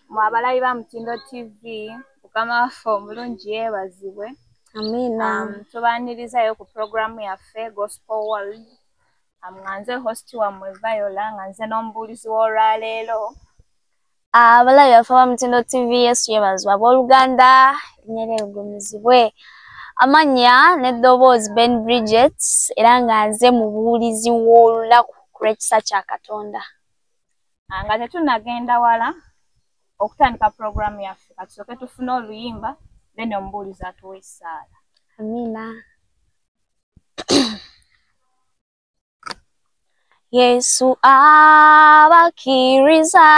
Mwabalabi ba Mutindo TV, Mukama waffe omulungi yeebazibwe. Amina. Tubaanirizayo ku programu yaffe Gospel World. Nganze host wammwe Viola, nganze n'omubuulizi w'olwaleero. Abalabi baffe ba Mutindo TV, Yesu yeebazibwe abooluganda, erinnya lye ligumizibwe. Amanya n'eddoboozi Ben Bridget, era nganze mubuulizi w'olunaku ku lw'ekisa kya Katonda. Nga tetunnagenda wala okutandika programu yaffe, katusooke tufune oluyimba, then omubuulizi atuwe essaala. Amina. Yesu abakkiriza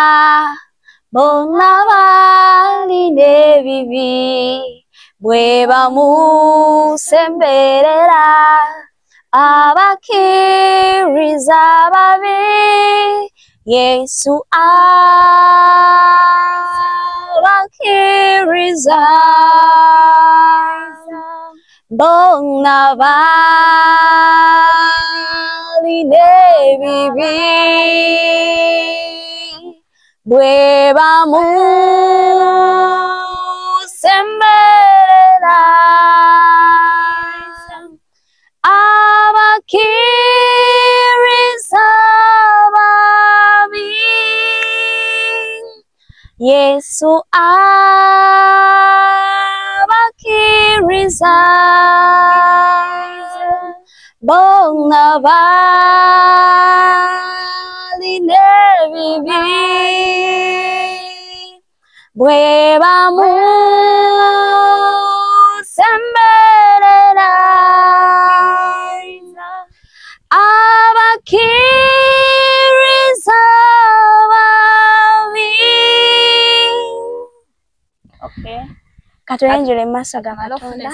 bonna balina ebibi, bwe bamusemberera abakkiriza babi. Yesu abakkiriza bonna balina ebibi, bwe bamusemberera abakkiriza babi. Yesu abakkiriza bonna balina ebibi, bwe bamusemberera abakkiriza babi. Okay. Katulenjere emaaso ga Katonda.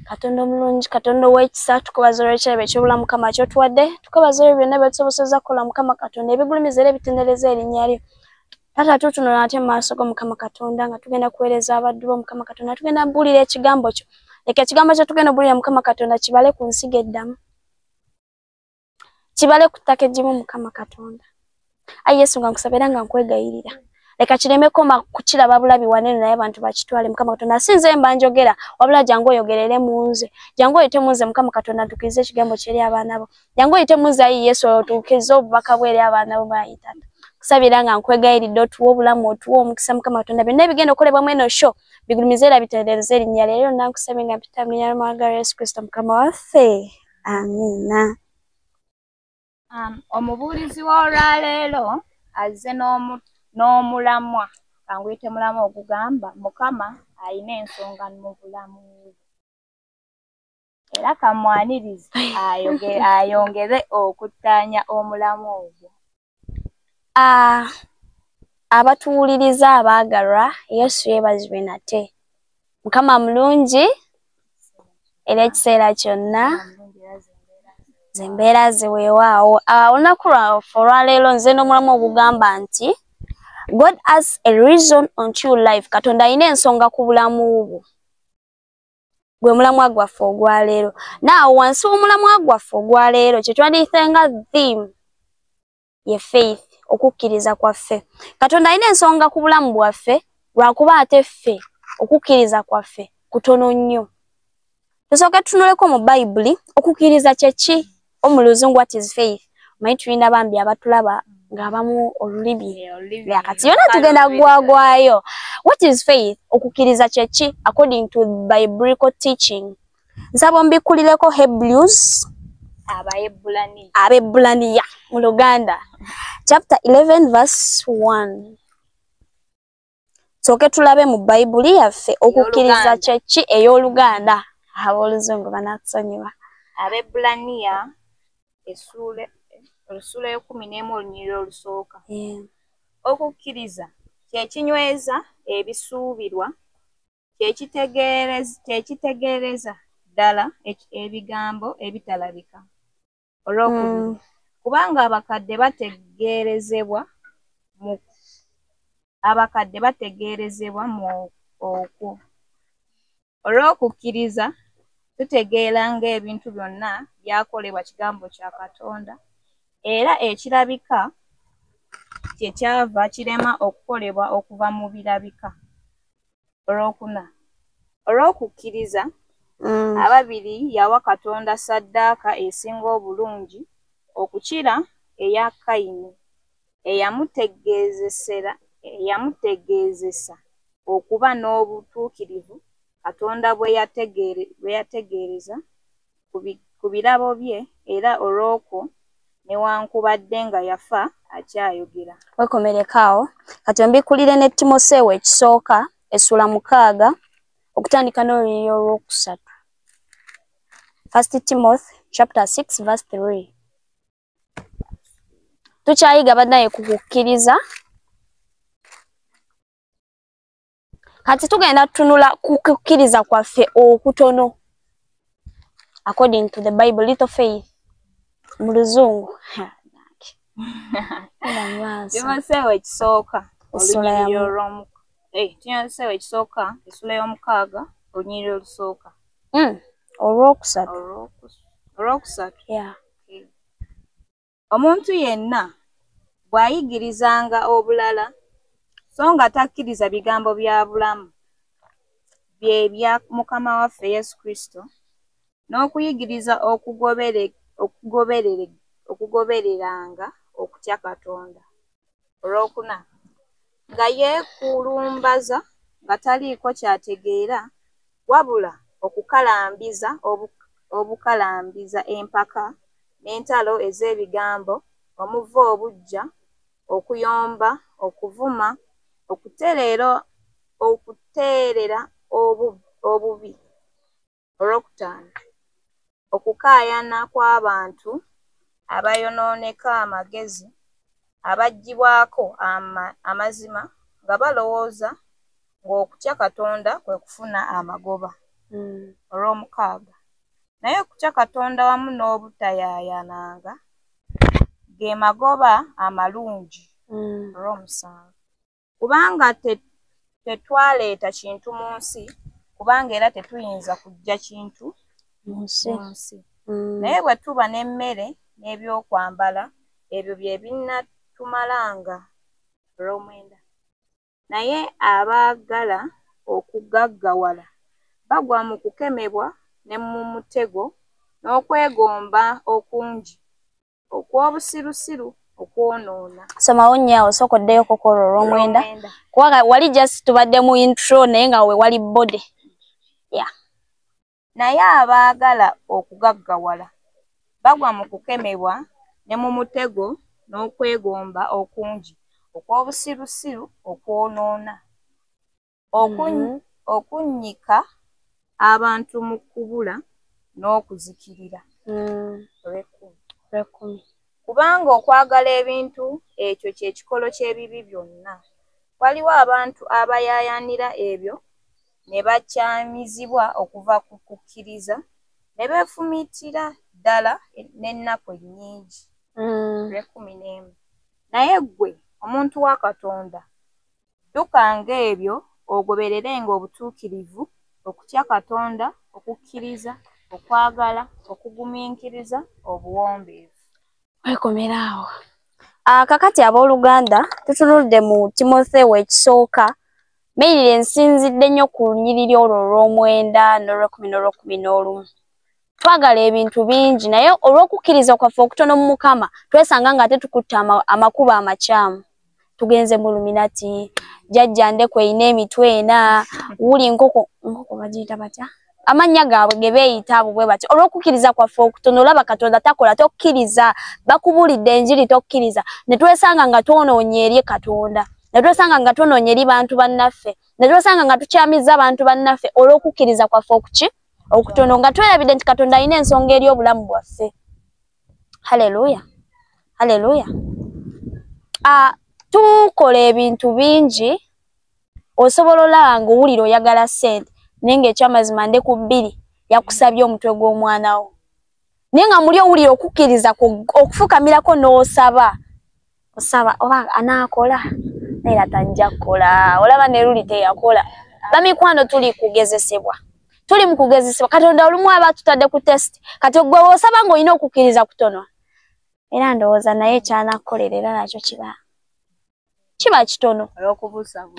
Katonda omulungi, Katonda ow'ekisa, tukubaza olw'ekirabo eky'obulamu Mukama ky'otuwadde, tukubaza olwo byonna byetusobozezza kukola Mukama Katonda, ebigulumiza era ebitendereza erinnya lyo. Taata tutunula ate mu maaso go Mukama Katonda nga tugenda kuweereza abaddu bo Mukama Katonda, tugenda buulira ekigambo kyo. Leka ekigambo kyo tugenda buulira Mukama Katonda kibale ku nsigo eddamu, kibale ku ttaka eggimu Mukama Katonda. Ayi Yesu nga nkusaba era nga nkwegayirira, leka kireme koma kukiraba bulabi wanene naye abantu bakitwale Mukama Katonda. Sinze mba njogera, wabula jangu oyogerere mu nze, jangu oyite mu nze Mukama Katonda ntukirize ekigambo ky'eri abaana bo, jangu oyite mu nze ayi Yesu otuukirize obubaka bwe eri abaana bo bayitata. Kusabira nga nkwegayiridde otuwe obulamu, otuwe omukisa Mukama Katonda, byonna ebigenda okolebwamu eno show bigulumize era bitendereze erinnya lyo. Era nankusabye nga mpita mu linnya ly'omwagala Yesu Kristo Mukama waffe. Amina. Omubuulizi w'olwaleero azze n'omulamwa, kanguyite mulamwa ogugamba Mukama alina ensonga mu bulamu bwe. Era kamwanirize ayongere okuttaanya omulamwa ogwo. Abatuwuliriza abaagalwa, Yesu yeebazibwe nate. Mukama mulungi era ekiseera kyonna zembeera ziweewaawo. Olunaku lwaffe olwaleero nze n'omulamwa ogugamba nti God has a reason unto your life. Katonda alina ensonga ku bulamu bwo. Gwe mulamwa gwaffe ogwaleero. Naawe wansi w'omulamwa gwaffe ogwaleero kye twandiyise nga theme ye faith, okukkiriza kwaffe. Katonda alina ensonga ku bulamu bwaffe lwakuba ate ffe okukkiriza kwaffe kutono nnyo. Tusooke tutunuleko mu Bayibuli okukkiriza kye ki? Omu Luzungu what is faith? Omanyi tulina bambi abatulaba ng'abamu olulimi yakati yonna tugenda gwagwayo. What is faith? Okukkiriza kye ki according to biblical teaching? Nsaba mbikkulireko Hebrews, Abaebbulaniya mu Luganda, chapter 11 verse 1. Tusooke tulabe mu Bayibuli yaffe okukkiriza kye ki ey'Oluganda. Ab'Oluzungu banakusonyiwa. Abaebbulaniya essula 11 olunyiriri olusooka. Okukkiriza kye kinyweza ebisuubirwa, kye kitegeereza ddala ebigambo ebitalabika. Olw'okubiri, kubanga abakadde bategeerezebwa mu okwo. Olw'okukkiriza tutegeera ng'ebintu byonna byakolebwa kigambo kya Katonda, era ekirabika kyekyava kirema okukolebwa okuva mu birabika. Olwokuna olw'okukkiriza ababiri yawa Katonda ssaddaaka esinga obulungi okukira eya Kayini eyamutegeezesa okuba n'obutuukirivu Katonda bwe yategeereza ku birabo bye, era olw'okwo newankubadde nga yafa akyayogera. Wekomerekawo kati mbikkulire ne Timoseewo ekisooka essula 6 okutandika n'olunyiriri olwokusatu. 1 Timothy chapter 6 verse 3. Tukyayiga bannaye ku kukkiriza. Kati tugenda tutunula ku kukkiriza kwaffe okutono. According to the Bible, little faith. Mu Luzungu. Timoseewo ekisooka olunyiriri Timoseewo ekisooka essula y'omukaaga olunyiriri olusooka. Olwokusatu. Yeah. Okay. Omuntu yenna bw'ayigirizanga obulala so nga takkiriza bigambo bya bulamu bye bya Mukama waffe Yesu Kristo n'okuyigiriza okugobereranga okutya Katonda. Olwokuna nga yeekulumbaza nga taliiko kyategeera wabula okukalambiza empaka n'entalo ez'ebigambo, omuva obujja, okuyomba, okuvuma, okuteerera obubi. Olwokutaano okukaayana kw'abantu abayonooneka amagezi abaggyibwako amazima nga balowooza ng'okutya Katonda kwe kufuna amagoba. Olw'omukaaga naye okutya Katonda wamu n'obutayaayananga ge magoba amalungi. Olw'omusanvu kubanga tetwaleeta kintu mu nsi, kubanga era tetuyinza kuggya kintu mu nsi. Naye bwe tuba n'emmere n'ebyokwambala, ebyo bye binnatumalanga. Olw'omwenda naye abaagala okugaggawala bagwa mu kukemebwa ne mu mutego n'okwegomba okungi okw'obusirusiru okwonoona. Somawo nnyo osokoddeyo kokolo olw'omwenda. Kuba wali just tubadde mu intro naye nga we wali body. Yeah. Naye abaagala okugaggawala bagwa mu kukemebwa ne mu mutego n'okwegomba okungi okw'obusirusiru okwonoona, okunnyika abantu mu kubula n'okuzikirira. Kubanga okwagala ebintu ekyo kye kikolo ky'ebibi byonna. Waliwo abantu abayaayanira ebyo ne bakyamizibwa okuva ku kukkiriza ne beefumitira ddala n'ennaku ennyingi. 11. Naye ggwe omuntu wa Katonda ddukanga ebyo ogobererenga obutuukirivu, okutya Katonda, okukkiriza, okwagala, okugumiikiriza, obuwombeevu. Wekomeraawo. Kakati abooluganda tutunudde mu Timoseewo ekisooka. Meyirire nsinzidde nnyo ku lunyiriri olwo olw'omwenda n'olw'ekumi n'olw'okumi n'olumu. Twagala ebintu bingi naye olw'okukkiriza kwaffe okutono mu Mukama twesanga nga tetukutte amakubo amakyamu. Tugenze mu luminati, jjajja ndekwe eyina emitwe 4, wuli nkoko bagiyita batya? Amannya gaabwe ge beeyita abo bwe bati. Olw'okukkiriza kwaffe okutono olaba Katonda takola, tokkiriza. Bakubulidde enjiri tokkiriza. Ne twesanga nga twonoonye eri Katonda. Ne twesanga nga twonoonye eri bantu bannaffe. Ne twesanga nga tukyamizza abantu bannaffe olw'okukkiriza kwaffe okutono nga twerabidde nti Katonda alina ensonga eri obulamu bwaffe. Haleluya. Haleluya. Tukola ebintu bingi, osobola olaba ng'owulira oyagala ssente naye ng'ekyamazima ndeku 2 yakusabye omutwe gw'omwana wo. Naye nga muli owulira okukkiriza okufukamirako n'osaba. Osaba oba anaakola naye tajja kukola. Olaba ne luli teyakola. Bamikwano tuli kugezesebwa. Tuli mu kugezesebwa. Katonda olumu aba tutadde ku test. Kati gwe osaba ng'olina okukkiriza kutono. Era ndowooza naye kyanakukolerera nakyo kiba kiba kitono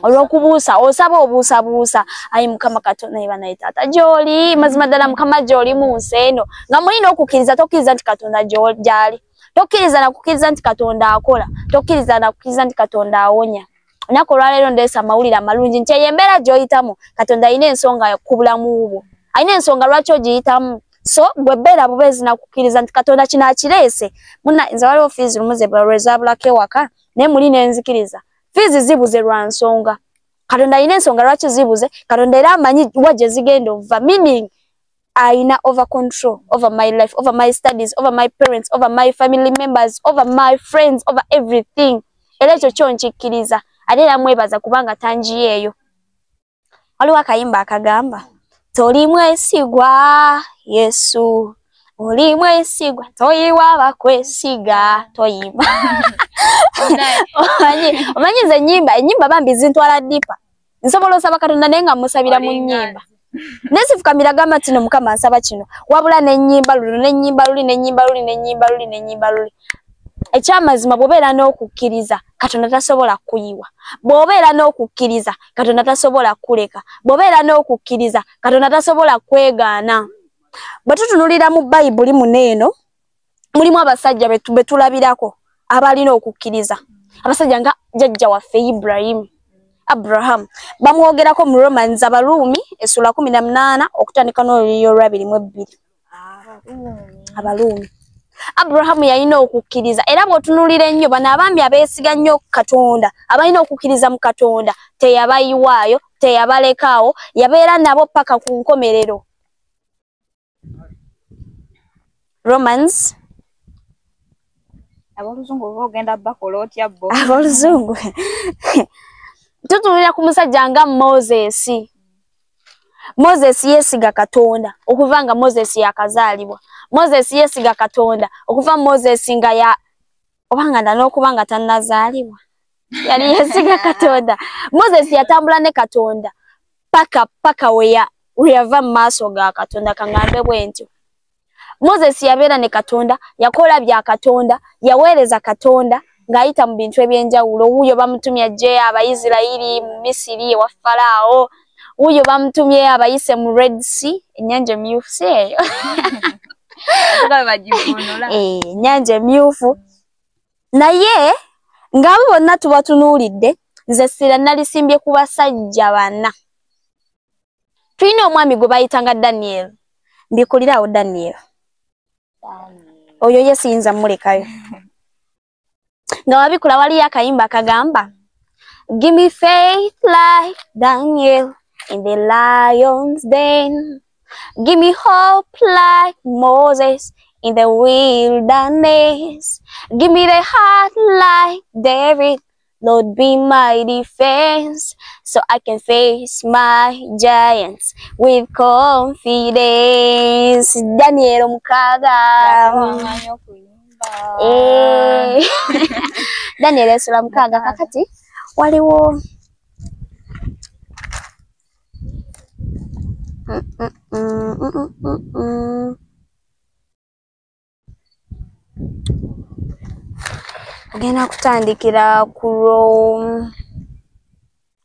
olw'okubuusa osaba obuusabuusa ayi Mukama Katonda iba naye taata gy'oli mazima ddala Mukama gy'oli mu nsi eno nga mulina okukkiriza tokkiriza nti Katonda gy'ali tokkiriza na kukkiriza nti Katonda akola tokkiriza na kukkiriza nti Katonda awonya nako olwaleero ndeesa amawulire amalungi nti eyo embeera gy'oyitamu Katonda alina ensonga ku bulamu bwo alina ensonga lwaki ogiyitamu so gwe beera bubeezi na kukkiriza nti Katonda kino akireese muna nze waliwo fiizi lumu ze balwezabulako ewaka naye muli nenzikiriza fiizi zibuze lwa nsonga Katonda alina ensonga lwaki zibuze Katonda era amanyi wa gye zigenda ova meaning aina over control over my life over my studies over my parents over my family members over my friends over everything era ekyo kyo nkikkiriza ate era mwebaza kubanga tanjiyeeyo waliwo akayimba akagamba toli mwesigwa Yesu oli mwesigwa toyiwa bakwesiga toyimba omanyi ze ennyimba bambi zintwala ddipa nsobola osaba Katonda naye nga musabira mu nnyimba nesifukamira gamba nti no Mukama nsaba kino wabula n'ennyimba luli ekyamazima bw'obeera n'okukkiriza Katonda tasobola kuyiwa bw'obeera n'okukkiriza Katonda tasobola kuleka bw'obeera n'okukkiriza Katonda tasobola kwegaana bwe tutunulira mu Bayibuli muneeno mulimu abasajja betulabirako abalina okukkiriza abasajja nga jjajja waffe Abraham bamwogerako mu Romans Abaluumi essula 18 okutandika n'olw'olwabiri Abaluumi Abraham yalina okukkiriza era bw'otunulira ennyo bano abaami abeesiga nnyo Katonda abalina okukkiriza mu Katonda teyabayiwaayo teyabalekaawo yabeera nabo paka ku nkomerero Romans aboluzungu ogenda bakola otya bo aboluzungu tutunulira ku musajja nga Moses yesiga Katonda okuva nga Moses yakazaalibwa Moses yesiga Katonda okuva Moses nga obanga n'okubanga tannazaalibwa yali yesiga Katonda Moses yatambula ne Katonda paka we yava mu maaso ga Katonda kangambe bwentyo Moses yabeera ne Katonda yakola bya Katonda yaweereza Katonda ng'ayita mu bintu ebyenjawulo wuuyo bamutumye ajje Abayisirayiri mu Misiri ewa Falaawo wuuyo bamutumye abayise mu Red Sea ennyanja emyufu eyo ennyanja emyufu naye ng'abo bonna tubatunuulidde nze sira nalisimbye ku basajja bana tulina omwami gwe bayitanga Daniel mbikulirawo Daniel oyo ye siyinza mulekayo nga wabikula waliyo akayimba akagamba give me faith like Daniel in the lion's den give me hope like Moses in the wilderness give me the heart like David Lord be my defense so I can face my giants with confidence Daniel Mukaga Daniel essula Mukaga kakati waliwo ogenda kutandikira ku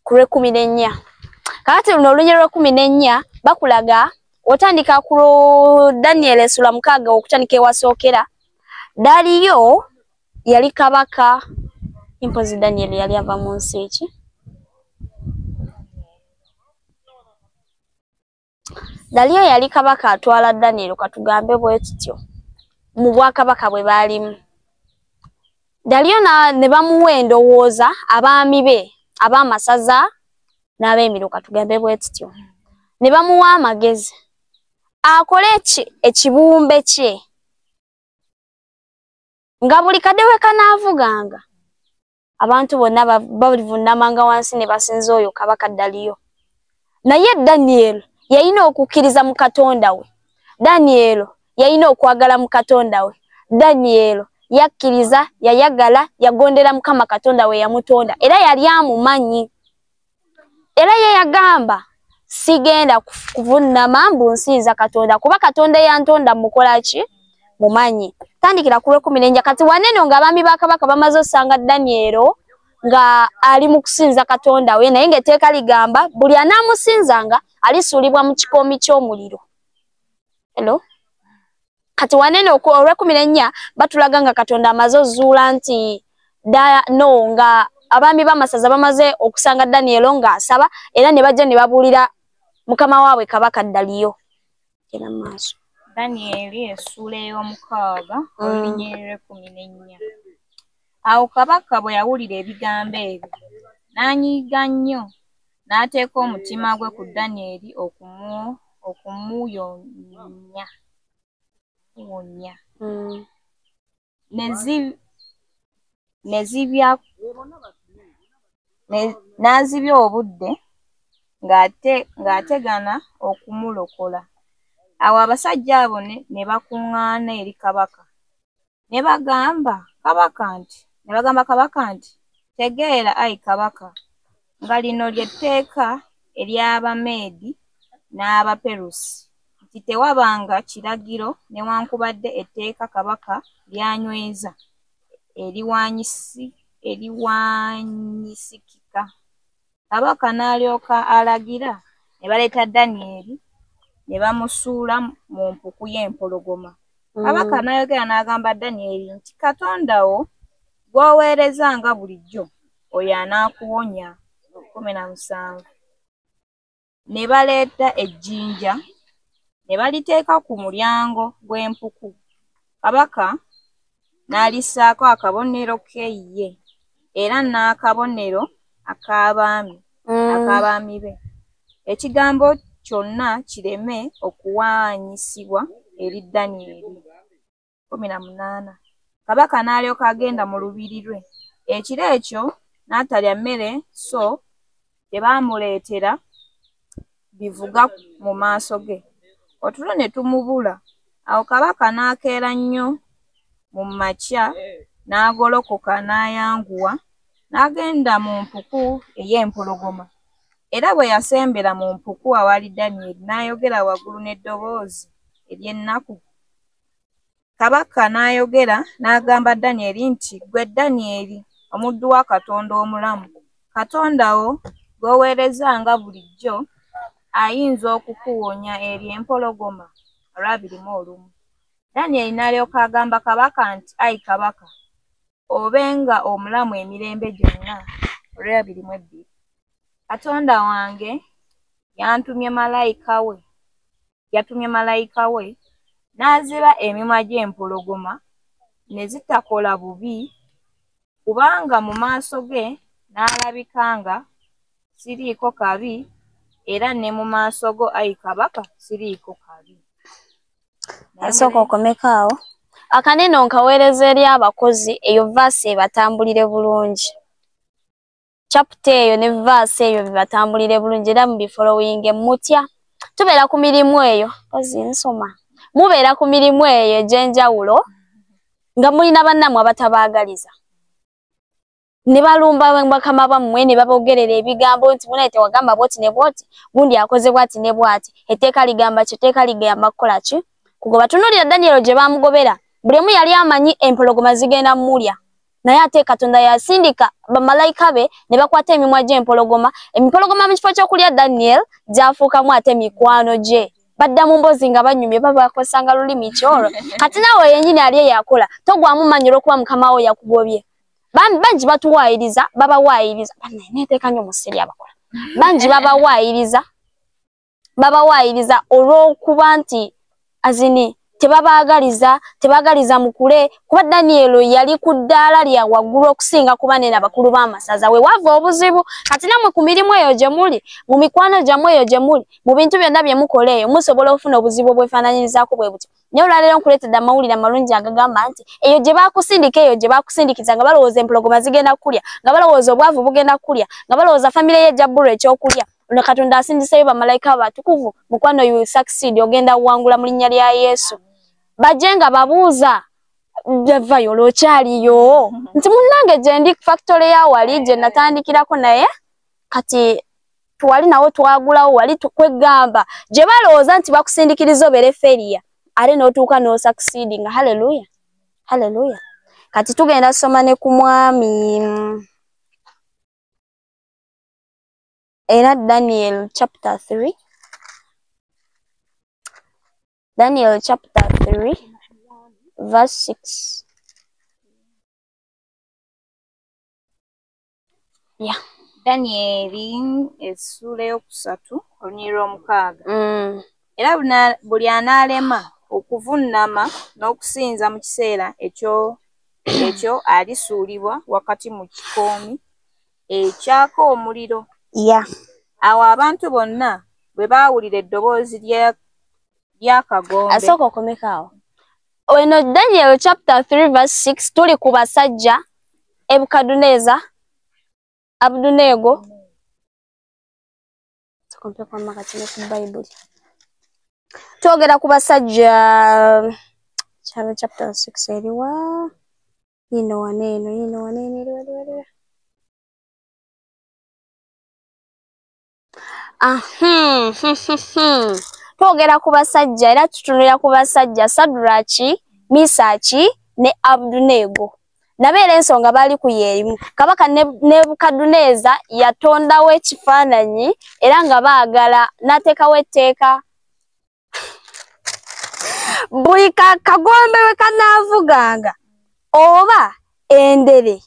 lw'ekumi kakati luno olunyi lw'ekumi bakulaga otandika ku Daniel essula Mukaga okutandika ewasookera Daliyo yali kabaka impozi Daniel yali ava mu nsi ki Daliyo yali kabaka atwala Daniel katugambe bwetutyo mu bwakabaka bwe baalimu Daliyo ne bamuwa endowooza abaami be ab'amasaza n'ab'emiro katugambe bwetutyo ne bamuwa amagezi akole ekibumbe kye nga buli kadewe kanaavuganga abantu bonna bavunnamanga wansi ne basinza oyo kabaka Daliyo naye Daniel yalina okukkiriza mu Katonda we Daniel yalina okwagala mu Katonda we Daniel yakkiriza yayagala yagondera Mukama Katonda we yamutonda era yali amumanyi era ye yagamba sigenda kuvunnama mbu nsinza Katonda kuba Katonda yantonda mukola ki mumanyi tandikira ku lw'ekumi kati wanene nga abaami ba kabaka bamaze osanga Daniel nga ali mu kusinza Katonda we naye ng'etteeka ligamba buli anaamusinzanga alisuulibwa mu kikoomi ky'omuliro. Hello? Kati wanene olw'14 batulaga nga Katonda amaze ozuula nti no nga abaami b'amasaza bamaze okusanga Daniel ng'asaba era ne bajja ne babuulira mukama waabwe Kabaka Daliyo. Era maaso. Daniel essuula ey'omukaaga olunyiriri 14. Awo Kabaka bwe yawulira ebigambo ebyo n'anyiiga nnyo n'ateeka omutima gwe ku Daniel okumuwonya. N'azibya obudde ng'ategana okumulokola. Awo abasajja abo ne bakuŋŋaana eri Kabaka ne bagamba Kabaka nti tegeera ayi Kabaka nga lino ly'etteeka ery'Abameedi n'Abaperusi nti tewabanga kiragiro newankubadde etteeka Kabaka ly'anyweza eriwanyisikika. Kabaka n'alyoka alagira ne baleeta Daniel ne bamusuula mu mpuku y'empologoma. Kabaka n'ayogera n'agamba Daniel nti Katonda wo gw'oweereza nga bulijjo oyo anaakuwonya. 17. Ne baleeta ejjinja ne baliteeka ku mulyango gw'empuku. Kabaka n'alissaako akabonero ke ye era n'akabonero ak'abaami be, ekigambo kyonna kireme okuwaanyisibwa eri Daniel. 18. Kabaka n'alyoka agenda mu lubiri lwe. Ekiro ekyo n'atalya mmere so tebaamuleetera bivuga mu maaso ge. Otulo ne tumubula. Awo Kabaka n'akeera nnyo mu makya n'agolokoka n'ayanguwa n'agenda mu mpuku ey'empologoma. Era bwe yasembera mu mpuku awali Daniel n'ayogera waggulu n'eddoboozi ery'ennaku. Kabaka n'ayogera n'agamba Daniel nti ggwe Daniel omuddu wa Katonda omulamu, Katonda wo gw'oweereza nga bulijjo ayinza okukuwonya eri empologoma. 21. Daniel n'alyoka agamba Kabaka nti ayi Kabaka obenga omulamu emirembe gyonna. 22. Katonda wange yatumye malayika we n'aziba emimwa gy'empologoma ne zitakola bubi kubanga mu maaso ge n'alabika nga siriiko kabi era ne mu maaso go ayi Kabaka siriiko kabi. Asooka okomekaawo akanene onkaweereza eri abakozi eyo vaasi ebatambulire bulungi. Chapter eyo ne vaasi eyo bibatambulire bulungi era mubifolowinge mutya tubeera ku mirimu eyo ozinsoma mubeera ku mirimu eyo egy'enjawulo nga mulina bannammwe abatabaagaliza ne balumba bakama bammwe ne babogerera ebigambo nti munaye tewagamba bwoti ne bwoti gundi akoze bwati ne bwati etteeka ligamba kyo etteeka ligamba kukola ki kugoba. Tunuulira Daniel gye baamugobera buli omu yali amanyi empologoma zigenda mulya naye ate Katonda yasindika bamalayika be ne bakwata emimwa gy'empologoma. Empologoma mu kifo ky'okulya Daniel gyafuukamu ate mikwano gye badda mu mbozi nga banyumye babakosanga lulimi kyolo. Kati naawe yennyini ali eyakola togwamu manyi olw'okuba mukama wo yakugobye. Bangi batuwaayiriza babawaayiriza neeteeka nnyo mu sseri abakola bangi babawaayiriza olw'okuba nti azini tebaagaliza mukule kuba Daniel yali ku ddaala lya waggulu okusinga kuba nena bakulu b'amasaza we wava obuzibu. Kati namwe ku mirimu eyo gye muli mu mikwano gyammwe eyo gye muli mu bintu byonna bye mukola eyo musobola okufuna obuzibu obwefaananyirizaako bwe butyo. Naye olwaleero nkuleetedde amawulire amalungi agagamba nti eyo gye baakusindika eyo gye baakusindikiza nga balowooza empologoma zigenda kulya nga balowooza obwavu bugenda kulya nga balowooza famire y'ejja bbulu ekyokulya. Ono Katonda asindiseyo bamalayika batukuvu mukwano you succeed ogenda wangula mu linnya lya Yesu. Bajje nga babuuza vayo olwokyaliyo nti munnange gye ndi factory ya wali gye natandikirako naye kati twali nawo twagulawo wali tukwegamba gye balowooza nti bakusindikiriza obere feriya ate n'otuuka no succeeding. Haleluya haleluya. Kati tugenda soma ne ku mwami era Daniel chapter 3. Daniel chapter 3 verse 6. Yeah. Danieli essula eyokusatu olunyiriri lw'omukaaga. Era buli anaalema okuvunnama n'okusinza mu kiseera ekyo alisuulibwa wakati mu kikoomi ekyaka omuliro. Yeah. Awo abantu bonna bwe baawulira eddoboozi ly'akagombe. Asooka okomekaawo. Eno Daniel chapter 3 verse 6 tuli ku basajja Ebukaduneza, Abudunego. Tukompekwa makati ne ku Bible. Twogera ku basajja chapter 6 eriwa yino waneeno eriwa. Twogera ku basajja era tutunulira ku basajja Sadraki, Misaki ne Abudunego. Nabeera ensonga baali ku yeerimu. Kabaka Nebukaduneza yatondawo ekifaananyi era nga baagala n'ateekawo etteeka. Buli kagombe we kanaavuganga oba endere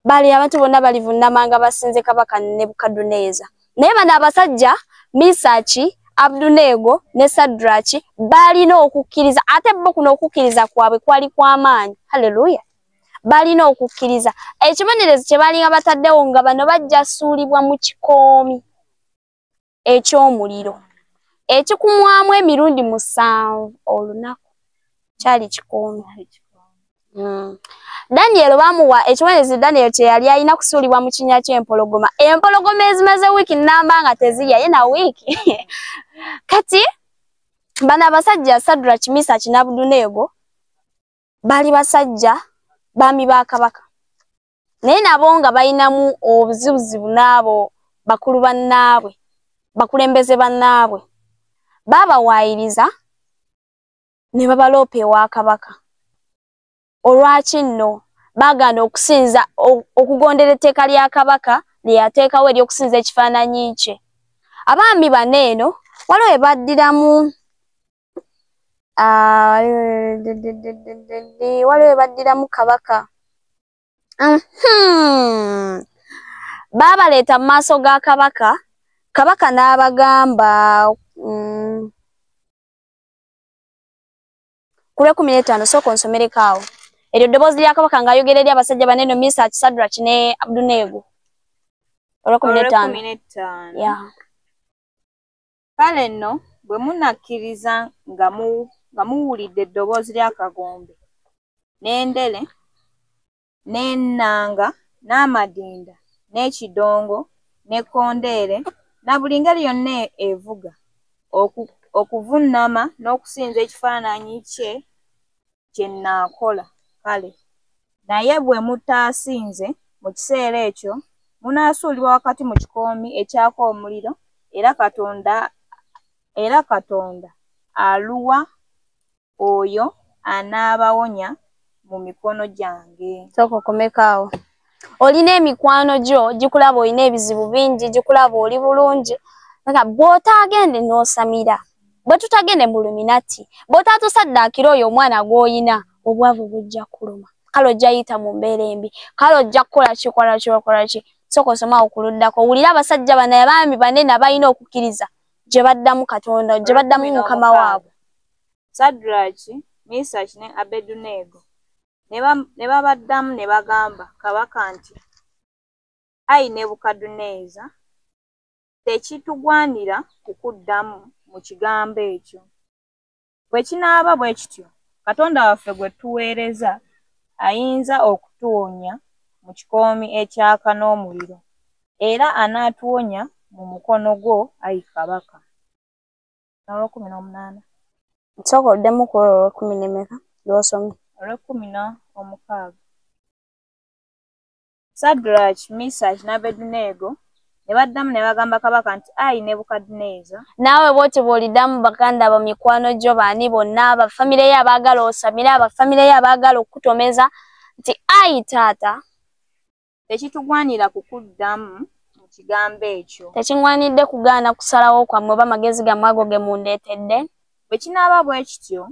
bali abantu bonna balivunnamanga basinze kabaka Nebukaduneza. Naye bano abasajja Misaki, Abudunego ne Sadraki balina okukkiriza, ate bo kuno okukkiriza kwabwe kwali kw'amaanyi. Haleluya. Balina okukkiriza. Ekibonerezo kye balinga bataddewo nga bano bajja suulibwa mu kikoomi eky'omuliro ekikumwamu emirundi 7 olunaku. Kyali kikoomi. Daniel bamuwa ekibonerezo Daniel kye yali alina kusuulibwa mu kinnya ky'empologoma. Empologoma ezimaze wiiki nnamba nga tezirya ye na wiiki. Kati bano abasajja Sadraki, Misaki ne Abudunego bali basajja baami ba kabaka. Naye nabo nga balinamu obuzibuzibu n'abo bakulu bannaabwe, bakulembeze bannaabwe. Baabawaayiriza ne babaloopa ewa kabaka. Olwaki nno baagaana okusinza okugondera etteeka lya kabaka lye yateekawo ery'okusinza ekifaananyi kye. Abaami bano eno waliwo we baddiramu kabaka. Baabaleeta mu maaso ga kabaka. Kabaka n'abagamba ku 15 sooka onsomereko awo. Eryo ddoboozi lya kabaka ng'ayogera eri abasajja banene Misaki, Sadraki ne Abudunego. 15. Yeah. Kale nno bwe munakkiriza nga muwulidde eddoboozi ly'akagombe n'endere n'ennanga n'amadinda n'ekidongo n'ekkondeere na buli ngeri yonna evuga okuvunnama n'okusinza ekifaananyi kye nnaakola. Kale naye bwe mutaasinze mu kiseera ekyo munaasuulibwa wakati mu kikoomi ekyaka omuliro era Katonda aluwa oyo anaabawonya mu mikono gyange. Sooka okomekaawo. Olina emikwano gyo gikulaba olina ebizibu bingi, gikulaba oli bulungi. Bw'otaagende n'osamira, bwe tutagende mu luminati, bw'otaatusaddaakira oyo omwana gw'oyina, obwavu bujja kuluma. Kale ojja yita mu mbeera embi. Kale ojja kukola ki? Sooka osomaawo ku luddako. Owulira abasajja bano abaami banene abalina okukkiriza gye baddamu Katonda, gye baddamu Mukama waabwe. Sadraki, Misaki ne Abedunego ne babaddamu ne bagamba kabaka nti, Ayi Nebukaduneza, tekitugwanira kukuddamu mu kigambo ekyo. Bwe kinaaba bwe kityo, Katonda waffe gwe tuweereza ayinza okutuwonya mu kikoomi ekyaka n'omuliro, era anaatuwonya mu mukono gwo, ayi kabaka. 18. Sooka oddemu ku 10 lw'osomye. 16. Sadraki, Misaki ne Abedunego ne baddamu ne bagamba kabaka nti, Ayi Nebukaduneza, naawe bw'oti bw'oliddamu baganda bo, mikwano gyo, baani bonna, abafamire ye abaagala osamire, abafamire ye abaagala okutomeza nti, Ayi taata, tekitugwanira kukuddamu mu kigambo ekyo. Tekingwanidde kugaana kusalawo kwammwe oba magezi gammwe ago ge mundeetedde. Bwe kinaaba bwe kityo,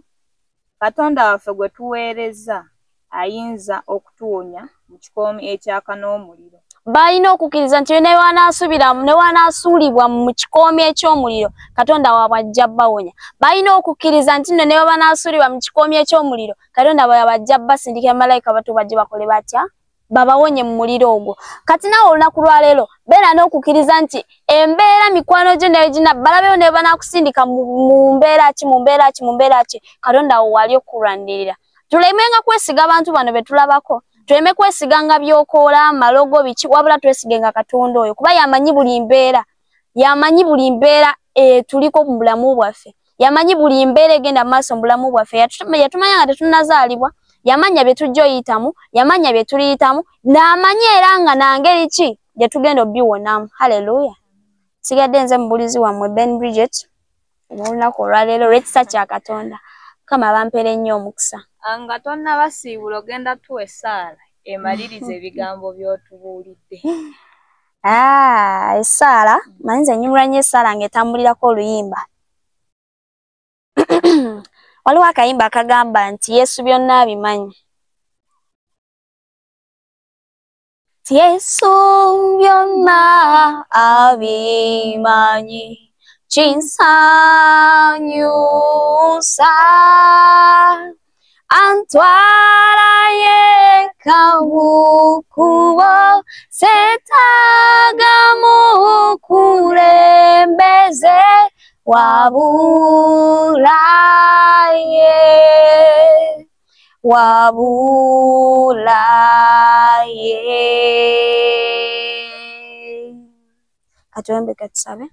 Katonda waffe gwe tuweereza ayinza okutuwonya mu kikoomi ekyaka n'omuliro. Balina okukkiriza nti ne wanaasuulibwa mu kikoomi eky'omuliro, Katonda waabwe ajja bawonya. Balina okukkiriza nti ne banaasuulibwa mu kikoomi eky'omuliro, Katonda waabwe ajja basindika malayika batu bajje bakole batya? Babawonye mu muliro ogwo. Kati naawe olunaku lwa leero beera n'okukkiriza nti embeera mikwano gyo negina balabeyo ne banaakusindika mu mbeera ki, Katonda wo wali okulwanirira. Tulemenga kwesiga abantu bano be tulabako. Tuleme kwesiganga byokoola amalogo biki, wabula twesigenga Katonda oyo kuba yamanyi buli mbeera. Yamanyi buli mbeera tuliko mu bulamu bwaffe. Yamanyi buli mbeera egenda mu maaso mu bulamu bwaffe. Yatumanya nga tetunnazaalibwa. Yamanya bye tujja oyitamu, yamanya bye tuliyitamu, n'amanya era nga nangeri ki gye tugenda obbiwonamu. Haleluya. Sigadde nze mubulizi wammwe Ben Bridget olunaku olwaleero olw'ekisa kya Katonda. Mukama bampeere nnyo omukisa. Nga tonnabasiibula ogenda tuwa essaala emaliriza ebigambo by'otubuulidde. Essaala manyi nze nnyumirwa nnyo essaala ng'etambulirako oluyimba. Waliwo akayimba akagamba nti Yesu byonna abimanyi. Yesu byonna abimanyi, kinsanyusa antwala yekka mu kkubo, seetaaga mukulembeze wabula ye. Katuwembe katusabe.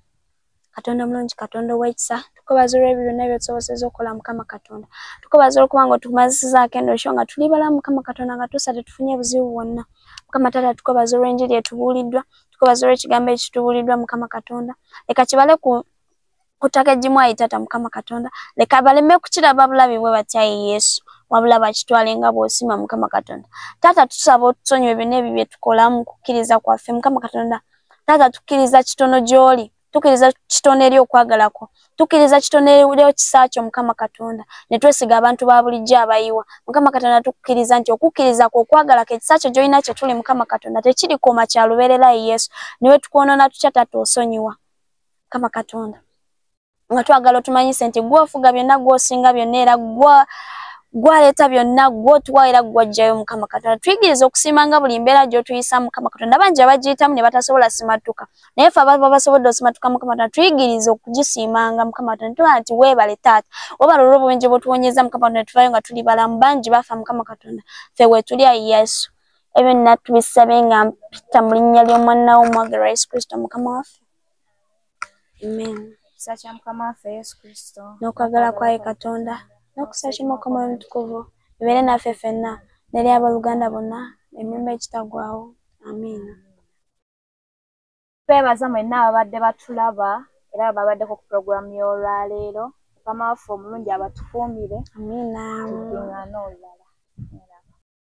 Katonda mulungi, Katonda ow'ekisa, tukubaza olw'ebyo byonna by'otusobozesezza okukola Mukama Katonda. Tukubaza olw'okuba nga otumazisizaako endosho nga tuli balamu Mukama Katonda nga tusa tetufunye buzibu bwonna. Mukama Taata tukubaza olw'enjiri etubuuliddwa, tukubaza olw'ekigambo ekitubuuliddwa Mukama Katonda. Leka kibale ku ttaka eggimu ayi Taata Mukama Katonda. Leka baleme kukiraba bulabi bwe batya Yesu, wabula bakitwale nga bw'osiima Mukama Katonda. Taata tusaba otusonyiwe byonna ebyo bye tukolamu kukkiriza kwaffe Mukama Katonda. Taata tukkiriza kitono gy'oli. Tukkiriza kitono eri okwagalako. Tukkiriza kitono eri ekisa kyo Mukama Katonda. Ne twesiga abantu ba bulijjo abayiwa. Mukama Katonda tukkiriza nti okukkiriza kwo okwagalako ekisa kyo gy'olina kye tuli Mukama Katonda tekirikoma kya lubeerera Yesu. Niwe tukwonoona tutya Taata osonyiwa Mukama Katonda. Nga twagala otumanyise nti gwe ofuga byonna, gwe osinga byonna era gwaleeta byonna, gwe otuwa era gw'aggyayo Mukama Katonda. Tuyigiriza okusiimanga buli mbeera gy'otuyisa Mukama Katonda. Bangi abagiyitamu ne batasobola simatuka. Naye ffe ababa basobodde osimatuka Mukama Katonda tuyigiriza okugisiimanga Mukama Katonda. Tuba nti weebale Taata. Weebale olw'obubenje bw'otuwonyeza Mukama Katonda tuvayo nga tuli balamu. Bangi bafa Mukama Katonda. Ffe weetuli ayi Yesu. Ebyo nna tubisabe nga mpita mu linnya ly'omwana wo omwagalwa Yesu Kristo Mukama waffe. Amen. Ekisa kya Mukama waffe Yesu Kristo n'okwagala kwaye Katonda n'okusaba kirimo Mukama omutukuvu bibeere naffe ffenna n'eri abooluganda bonna emirembe ekitagwawo. Amiina. Twebaza mwenna ababadde batulaba era babaddeko ku pulogulaamu y'olwaleero. Mukama waffe omulungi abatukuumire. Amiina. Tuddiŋŋana olulala.